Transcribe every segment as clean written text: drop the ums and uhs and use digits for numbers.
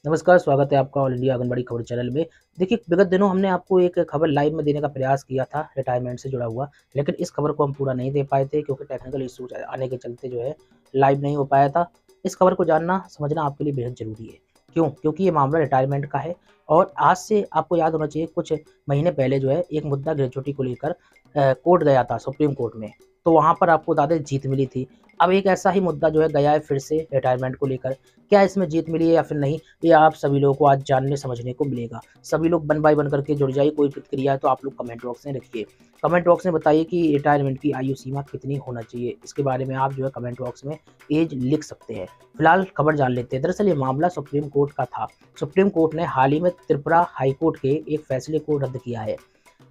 नमस्कार, स्वागत है आपका ऑल इंडिया आंगनबाड़ी खबर चैनल में। देखिए, विगत दिनों हमने आपको एक खबर लाइव में देने का प्रयास किया था, रिटायरमेंट से जुड़ा हुआ, लेकिन इस खबर को हम पूरा नहीं दे पाए थे क्योंकि टेक्निकल इश्यूज आने के चलते जो है लाइव नहीं हो पाया था। इस खबर को जानना, समझना आपके लिए बेहद ज़रूरी है। क्यों? क्योंकि ये मामला रिटायरमेंट का है और आज से आपको याद होना चाहिए कुछ महीने पहले जो है एक मुद्दा ग्रेच्युटी को लेकर कोर्ट गया था सुप्रीम कोर्ट में, तो वहाँ पर आपको बता दें जीत मिली थी। अब एक ऐसा ही मुद्दा जो है गया है फिर से रिटायरमेंट को लेकर। क्या इसमें जीत मिली है या फिर नहीं, ये आप सभी लोगों को आज जानने समझने को मिलेगा। सभी लोग वन बाय वन करके जुड़ जाइए, कोई प्रतिक्रिया है तो आप लोग कमेंट बॉक्स में रखिए। कमेंट बॉक्स में बताइए कि रिटायरमेंट की आयु सीमा कितनी होना चाहिए, इसके बारे में आप जो है कमेंट बॉक्स में एज लिख सकते हैं। फिलहाल खबर जान लेते हैं। दरअसल ये मामला सुप्रीम कोर्ट का था। सुप्रीम कोर्ट ने हाल ही में त्रिपुरा हाई कोर्ट के एक फैसले को रद्द किया है।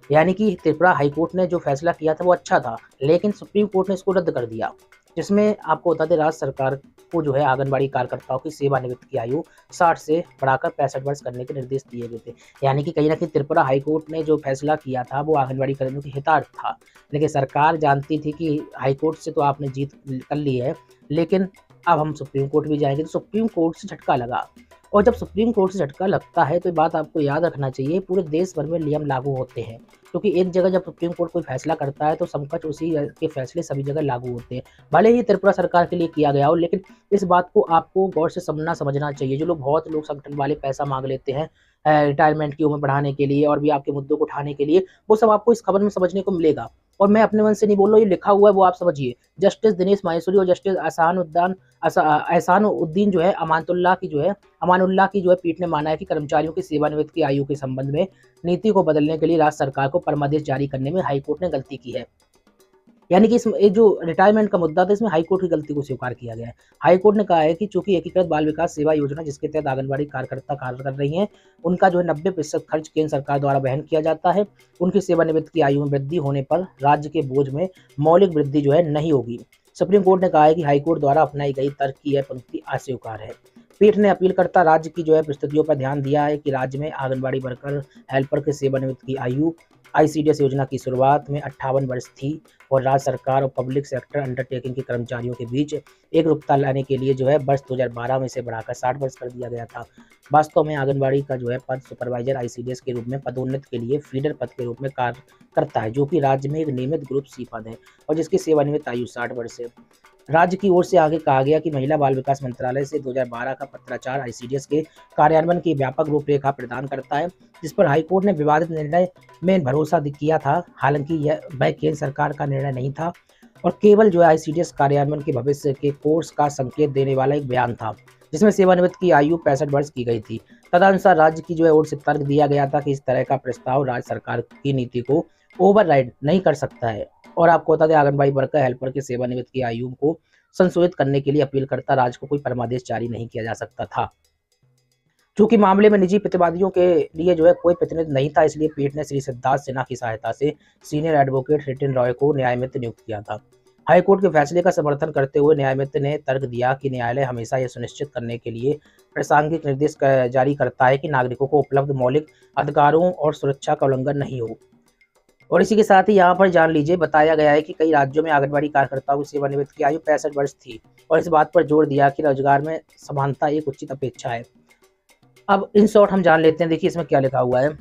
यानी कि त्रिपुरा हाई कोर्ट ने जो फैसला किया था वो अच्छा था, लेकिन सुप्रीम कोर्ट ने इसको रद्द कर दिया, जिसमें आपको बता दें राज्य सरकार को जो है आंगनबाड़ी कार्यकर्ताओं की सेवानिवृत्त की आयु 60 से बढ़ाकर 65 वर्ष करने के निर्देश दिए गए थे। यानी कि कहीं न कहीं त्रिपुरा हाई कोर्ट ने जो फैसला किया था वो आंगनबाड़ी कर्मियों के हितार्थ था। लेकिन सरकार जानती थी कि हाई कोर्ट से तो आपने जीत कर ली है, लेकिन अब हम सुप्रीम कोर्ट भी जाएँगे, तो सुप्रीम कोर्ट से झटका लगा। और जब सुप्रीम कोर्ट से झटका लगता है तो ये बात आपको याद रखना चाहिए, पूरे देश भर में नियम लागू होते हैं। क्योंकि एक जगह जब सुप्रीम कोर्ट कोई फैसला करता है तो समकक्ष उसी के फैसले सभी जगह लागू होते हैं। भले ही त्रिपुरा सरकार के लिए किया गया हो, लेकिन इस बात को आपको गौर से समझना चाहिए। जो लोग बहुत लोग संगठन वाले पैसा मांग लेते हैं रिटायरमेंट की उम्र बढ़ाने के लिए और भी आपके मुद्दों को उठाने के लिए, वो सब आपको इस खबर में समझने को मिलेगा। और मैं अपने मन से नहीं बोल रहा हूँ, ये लिखा हुआ है वो आप समझिए। जस्टिस दिनेश माहेश्वरी और जस्टिस एहसान उद्दीन जो है अमानुल्लाह की जो है पीठ ने माना है कि कर्मचारियों की सेवानिवृत्त की आयु के संबंध में नीति को बदलने के लिए राज्य सरकार को परमादेश जारी करने में हाईकोर्ट ने गलती की है। यानी कि इसमें ये जो रिटायरमेंट का मुद्दा था, इसमें हाईकोर्ट की गलती को स्वीकार किया गया है। हाईकोर्ट ने कहा है कि चूंकि एकीकृत बाल विकास सेवा योजना जिसके तहत आंगनबाड़ी कार्यकर्ता कार्य कर रही हैं, उनका जो है 90% खर्च केंद्र सरकार द्वारा वहन किया जाता है। उनकी सेवानिवृत्त की आयु में वृद्धि होने पर राज्य के बोझ में मौलिक वृद्धि जो है नहीं होगी। सुप्रीम कोर्ट ने कहा है कि हाईकोर्ट द्वारा अपनाई गई तर्क की यह पंक्ति अस्वीकार है। पीठ ने अपीलकर्ता राज्य की जो है परिस्थितियों पर ध्यान दिया है कि राज्य में आंगनबाड़ी वर्कर हेल्पर के सेवानिवृत्त की आयु आईसीडीएस योजना की शुरुआत में 58 वर्ष थी और राज्य सरकार और पब्लिक सेक्टर अंडरटेकिंग के कर्मचारियों के बीच एकरूपता लाने के लिए जो है वर्ष 2012 में से बढ़ाकर 60 वर्ष कर दिया गया था। वास्तव में आंगनबाड़ी का जो है पद सुपरवाइजर आईसीडीएस के रूप में पदोन्नति के लिए फीडर पद के रूप में कार्य करता है, जो कि राज्य में एक नियमित ग्रुप सी पद है और जिसकी सेवानिवृत्त आयु 60 वर्ष है। राज्य की ओर से आगे कहा गया कि महिला बाल विकास मंत्रालय से 2012 का पत्राचार आईसीडीएस के कार्यान्वयन की व्यापक रूपरेखा प्रदान करता है, जिस पर हाईकोर्ट ने विवादित निर्णय में भरोसा किया था। हालांकि यह वह केंद्र सरकार का निर्णय नहीं था और केवल जो है आईसीडीएस कार्यान्वयन के भविष्य के कोर्स का संकेत देने वाला एक बयान था, जिसमें सेवानिवृत्त की आयु 65 वर्ष की गई थी। तदनुसार राज्य की जो है ओर से तर्क दिया गया था कि इस तरह का प्रस्ताव राज्य सरकार की नीति को ओवरराइड नहीं कर सकता है। और आपको बता दें, आंगनबाड़ी वर्कर हेल्पर की सेवानिवृत्त की आयु को संशोधित करने के लिए अपीलकर्ता राज्य को कोई परमादेश जारी नहीं किया जा सकता था। चूंकि मामले में निजी प्रतिवादियों के लिए जो है कोई प्रतिनिधि नहीं था, इसलिए पीठ ने श्री सिद्धार्थ सिन्हा की सहायता से सीनियर एडवोकेट रिटिन रॉय को न्यायमित्र नियुक्त किया था। हाईकोर्ट के फैसले का समर्थन करते हुए न्यायमित्र ने तर्क दिया कि न्यायालय हमेशा यह सुनिश्चित करने के लिए प्रासंगिक निर्देश जारी करता है कि नागरिकों को उपलब्ध मौलिक अधिकारों और सुरक्षा का उल्लंघन नहीं हो। और इसी के साथ ही यहाँ पर जान लीजिए, बताया गया है कि कई राज्यों में आंगनबाड़ी कार्यकर्ताओं की सेवानिवृत्त की आयु 65 वर्ष थी और इस बात पर जोर दिया कि रोजगार में समानता एक उचित अपेक्षा है। अब इन शॉर्ट हम जान लेते हैं, देखिए इसमें क्या लिखा हुआ है।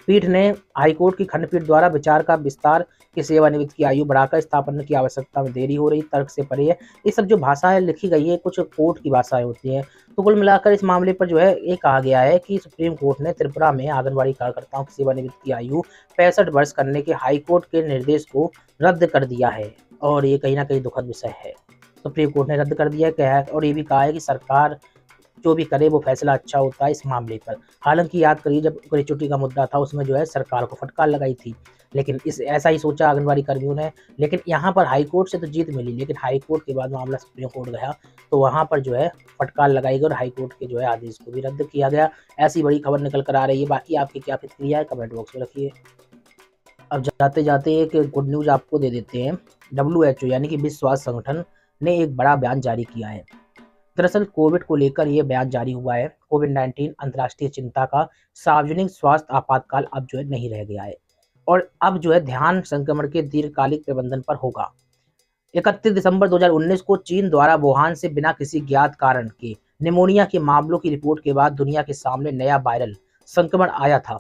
पीठ ने हाईकोर्ट की खंडपीठ द्वारा विचार का विस्तार की सेवानिवृत्त की आयु बढ़ाकर स्थापना की आवश्यकता में देरी हो रही तर्क से परे है। ये सब जो भाषाएं लिखी गई है कुछ कोर्ट की भाषाएं होती हैं। तो कुल मिलाकर इस मामले पर जो है ये कहा गया है कि सुप्रीम कोर्ट ने त्रिपुरा में आंगनबाड़ी कार्यकर्ताओं की सेवानिवृत्त की आयु 65 वर्ष करने के हाईकोर्ट के निर्देश को रद्द कर दिया है और ये कहीं ना कहीं दुखद विषय है। सुप्रीम कोर्ट ने रद्द कर दिया है और ये भी कहा है कि सरकार जो भी करे वो फैसला अच्छा होता है इस मामले पर। हालांकि याद करिए, जब ग्रेच्युटी का मुद्दा था उसमें जो है सरकार को फटकार लगाई थी, लेकिन इस ऐसा ही सोचा आंगनबाड़ी कर्मियों ने। लेकिन यहाँ पर हाई कोर्ट से तो जीत मिली, लेकिन हाई कोर्ट के बाद मामला सुप्रीम कोर्ट गया तो वहाँ पर जो है फटकार लगाई गई और हाई कोर्ट के जो है आदेश को भी रद्द किया गया। ऐसी बड़ी खबर निकल कर आ रही है। बाकी आपकी क्या प्रतिक्रिया है कमेंट बॉक्स में रखिए। अब जाते जाते एक गुड न्यूज आपको दे देते हैं। WHO यानी कि विश्व स्वास्थ्य संगठन ने एक बड़ा बयान जारी किया है। दरअसल कोविड को लेकर यह बयान जारी हुआ है। कोविड-19 अंतर्राष्ट्रीय चिंता का सार्वजनिक स्वास्थ्य आपातकाल अब जो है नहीं रह गया है और अब जो है ध्यान संक्रमण के दीर्घकालिक प्रबंधन पर होगा। 31 दिसंबर 2019 को चीन द्वारा वुहान से बिना किसी ज्ञात कारण के निमोनिया के मामलों की रिपोर्ट के बाद दुनिया के सामने नया वायरल संक्रमण आया था।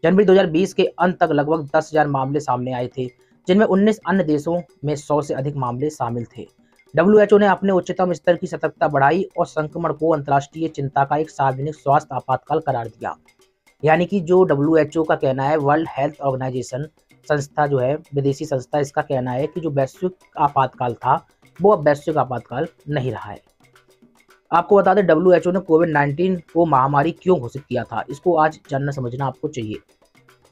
जनवरी 2020 के अंत तक लगभग 10,000 मामले सामने आए थे, जिनमें 19 अन्य देशों में 100 से अधिक मामले शामिल थे। डब्ल्यूएचओ ने अपने उच्चतम स्तर की सतर्कता बढ़ाई और संक्रमण को अंतर्राष्ट्रीय चिंता का एक सार्वजनिक स्वास्थ्य आपातकाल करार दिया। यानी कि जो डब्ल्यूएचओ का कहना है, वर्ल्ड हेल्थ ऑर्गेनाइजेशन संस्था जो है, विदेशी संस्था, इसका कहना है कि जो वैश्विक आपातकाल था वो अब वैश्विक आपातकाल नहीं रहा है। आपको बता दें डब्ल्यूएचओ ने कोविड-19 को महामारी क्यों घोषित किया था, इसको आज जानना समझना आपको चाहिए।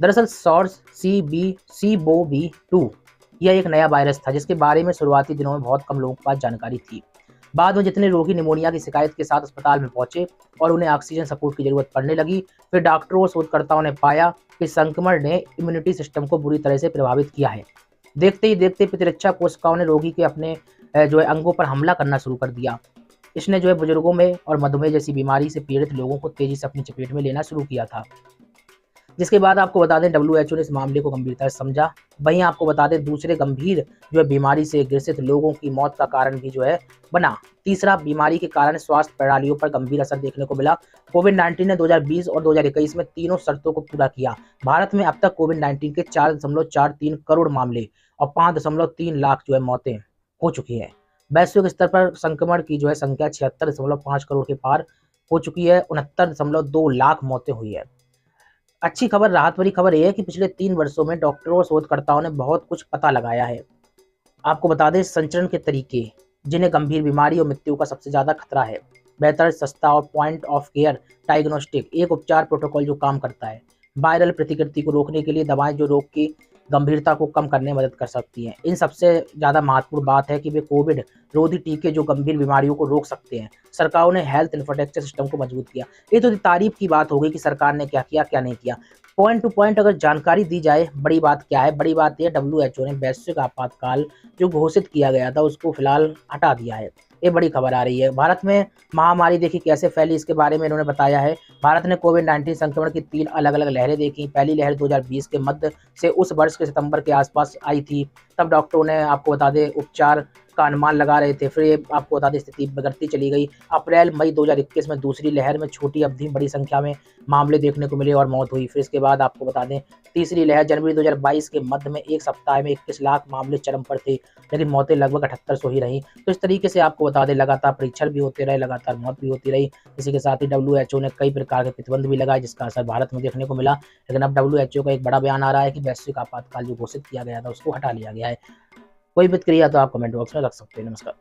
दरअसल सॉर्स CoV-2 यह एक नया वायरस था जिसके बारे में शुरुआती दिनों में बहुत कम लोगों के पास जानकारी थी। बाद में जितने रोगी निमोनिया की शिकायत के साथ अस्पताल में पहुंचे और उन्हें ऑक्सीजन सपोर्ट की जरूरत पड़ने लगी, फिर डॉक्टरों और शोधकर्ताओं ने पाया कि संक्रमण ने इम्यूनिटी सिस्टम को बुरी तरह से प्रभावित किया है। देखते ही देखते प्रतिरक्षा कोशिकाओं ने रोगी के अपने जो है अंगों पर हमला करना शुरू कर दिया। इसने जो है बुजुर्गों में और मधुमेह जैसी बीमारी से पीड़ित लोगों को तेजी से अपनी चपेट में लेना शुरू किया था, जिसके बाद आपको बता दें डब्ल्यूएचओ ने इस मामले को गंभीरता से समझा। वहीं आपको बता दें दूसरे गंभीर जो है बीमारी से ग्रसित लोगों की मौत का कारण भी जो है बना। तीसरा, बीमारी के कारण स्वास्थ्य प्रणालियों पर गंभीर असर देखने को मिला। कोविड-19 ने 2020 और 2021 में तीनों शर्तों को पूरा किया। भारत में अब तक कोविड-19 के 4.43 करोड़ मामले और 5.3 लाख जो है मौतें हो चुकी हैं। वैश्विक स्तर पर संक्रमण की जो है संख्या 76.5 करोड़ के पार हो चुकी है। 69.2 लाख मौतें हुई है। अच्छी खबर, राहत भरी खबर यह है कि पिछले 3 वर्षों में डॉक्टरों और शोधकर्ताओं ने बहुत कुछ पता लगाया है। आपको बता दें संचरण के तरीके जिन्हें गंभीर बीमारी और मृत्यु का सबसे ज़्यादा खतरा है। बेहतर, सस्ता और पॉइंट ऑफ केयर डायग्नोस्टिक एक उपचार प्रोटोकॉल जो काम करता है। वायरल प्रतिकृति को रोकने के लिए दवाएं जो रोग की गंभीरता को कम करने में मदद कर सकती हैं। इन सबसे ज़्यादा महत्वपूर्ण बात है कि वे कोविड रोधी टीके जो गंभीर बीमारियों को रोक सकते हैं। सरकारों ने हेल्थ इंफ्रास्ट्रक्चर सिस्टम को मजबूत किया। ये तो तारीफ की बात हो गई कि सरकार ने क्या किया क्या नहीं किया। पॉइंट टू पॉइंट अगर जानकारी दी जाए, बड़ी बात क्या है? बड़ी बात यह डब्ल्यूएचओ ने वैश्विक आपातकाल जो घोषित किया गया था उसको फिलहाल हटा दिया है। ये बड़ी खबर आ रही है। भारत में महामारी देखिए कैसे फैली, इसके बारे में इन्होंने बताया है। भारत ने कोविड-19 संक्रमण की 3 अलग-अलग लहरें देखी। पहली लहर 2020 के मध्य से उस वर्ष के सितंबर के आसपास आई थी। तब डॉक्टरों ने आपको बता दें उपचार का अनुमान लगा रहे थे। फिर ये आपको बता दें स्थिति बिगड़ती चली गई। अप्रैल मई 2021 में दूसरी लहर में छोटी अवधि बड़ी संख्या में मामले देखने को मिले और मौत हुई। फिर इसके बाद आपको बता दें तीसरी लहर जनवरी 2022 के मध्य में एक सप्ताह में 21 लाख मामले चरम पर थे, लेकिन मौतें लगभग 7800 ही रहीं। तो इस तरीके से आपको बता दें लगातार परीक्षण भी होते रहे, लगातार मौत भी होती रही। इसी के साथ ही डब्ल्यूएचओ ने कई प्रकार के प्रतिबंध भी लगाए जिसका असर भारत में देखने को मिला। लेकिन अब डब्ल्यूएचओ का एक बड़ा बयान आ रहा है कि वैश्विक आपातकाल जो घोषित किया गया था उसको हटा लिया गया है। कोई प्रतिक्रिया तो आप कमेंट बॉक्स में रख सकते हैं। नमस्कार।